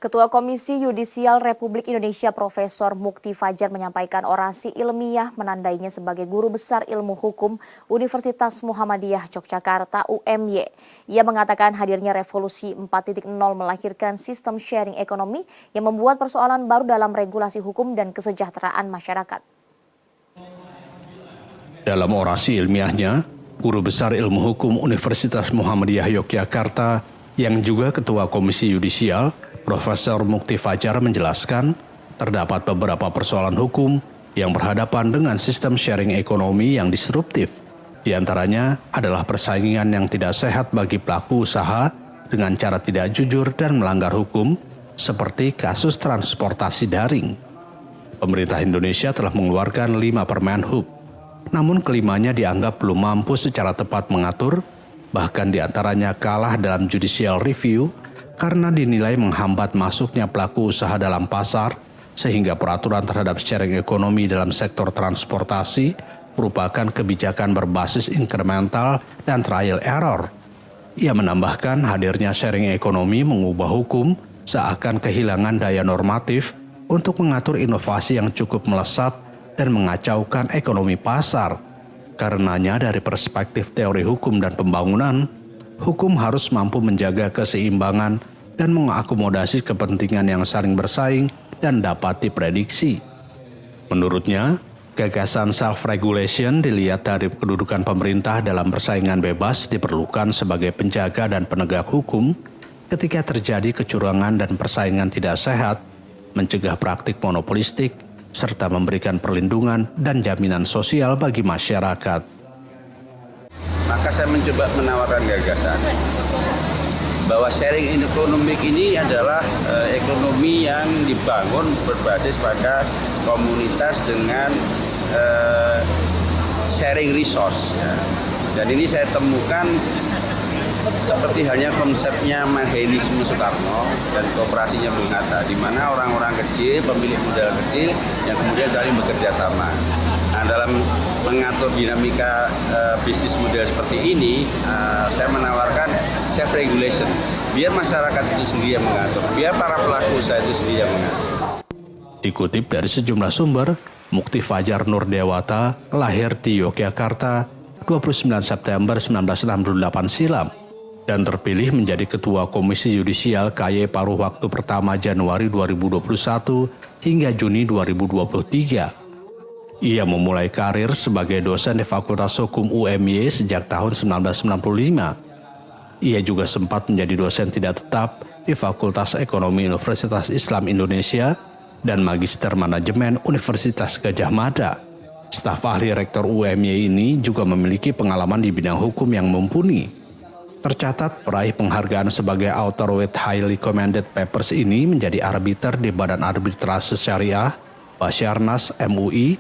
Ketua Komisi Yudisial Republik Indonesia Profesor Mukti Fajar menyampaikan orasi ilmiah menandainya sebagai Guru Besar Ilmu Hukum Universitas Muhammadiyah Yogyakarta UMY. Ia mengatakan hadirnya revolusi 4.0 melahirkan sistem sharing ekonomi yang membuat persoalan baru dalam regulasi hukum dan kesejahteraan masyarakat. Dalam orasi ilmiahnya, Guru Besar Ilmu Hukum Universitas Muhammadiyah Yogyakarta yang juga Ketua Komisi Yudisial Profesor Mukti Fajar menjelaskan terdapat beberapa persoalan hukum yang berhadapan dengan sistem sharing ekonomi yang disruptif. Di antaranya adalah persaingan yang tidak sehat bagi pelaku usaha dengan cara tidak jujur dan melanggar hukum, seperti kasus transportasi daring. Pemerintah Indonesia telah mengeluarkan 5 permen HUB, namun kelimanya dianggap belum mampu secara tepat mengatur, bahkan diantaranya kalah dalam judicial review karena dinilai menghambat masuknya pelaku usaha dalam pasar, sehingga peraturan terhadap sharing ekonomi dalam sektor transportasi merupakan kebijakan berbasis incremental dan trial error. Ia menambahkan hadirnya sharing ekonomi mengubah hukum seakan kehilangan daya normatif untuk mengatur inovasi yang cukup melesat dan mengacaukan ekonomi pasar. Karenanya dari perspektif teori hukum dan pembangunan, hukum harus mampu menjaga keseimbangan dan mengakomodasi kepentingan yang saling bersaing dan dapat diprediksi. Menurutnya, gagasan self-regulation dilihat dari kedudukan pemerintah dalam persaingan bebas diperlukan sebagai penjaga dan penegak hukum ketika terjadi kecurangan dan persaingan tidak sehat, mencegah praktik monopolistik, serta memberikan perlindungan dan jaminan sosial bagi masyarakat. Maka saya mencoba menawarkan gagasan bahwa sharing ekonomi ini adalah ekonomi yang dibangun berbasis pada komunitas dengan sharing resource. Ya. Dan ini saya temukan seperti halnya konsepnya Marxisme Soekarno dan kooperasinya Bung Hatta, di mana orang-orang kecil, pemilik modal kecil yang kemudian saling bekerja sama. Nah, dalam mengatur dinamika bisnis model seperti ini, saya menawarkan self-regulation. Biar masyarakat itu sendiri yang mengatur, biar para pelaku usaha itu sendiri yang mengatur. Dikutip dari sejumlah sumber, Mukti Fajar Nurdewata lahir di Yogyakarta 29 September 1968 silam dan terpilih menjadi Ketua Komisi Yudisial KY paruh waktu pertama Januari 2021 hingga Juni 2023. Ia memulai karir sebagai dosen di Fakultas Hukum UMY sejak tahun 1995. Ia juga sempat menjadi dosen tidak tetap di Fakultas Ekonomi Universitas Islam Indonesia dan Magister Manajemen Universitas Gadjah Mada. Staf ahli rektor UMY ini juga memiliki pengalaman di bidang hukum yang mumpuni. Tercatat peraih penghargaan sebagai author with highly commended papers ini menjadi arbiter di Badan Arbitrase Syariah, Basyarnas MUI,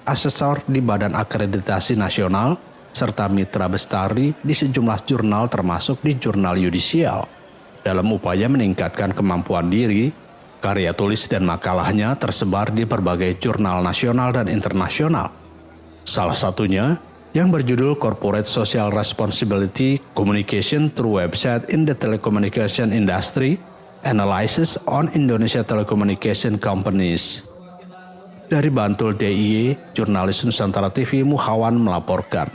asesor di Badan Akreditasi Nasional, serta mitra bestari di sejumlah jurnal termasuk di Jurnal Yudisial. Dalam upaya meningkatkan kemampuan diri, karya tulis dan makalahnya tersebar di berbagai jurnal nasional dan internasional. Salah satunya yang berjudul Corporate Social Responsibility Communication Through Website in the Telecommunication Industry, Analysis on Indonesia Telecommunication Companies. Dari Bantul DIY, jurnalis Nusantara TV Muhawan melaporkan.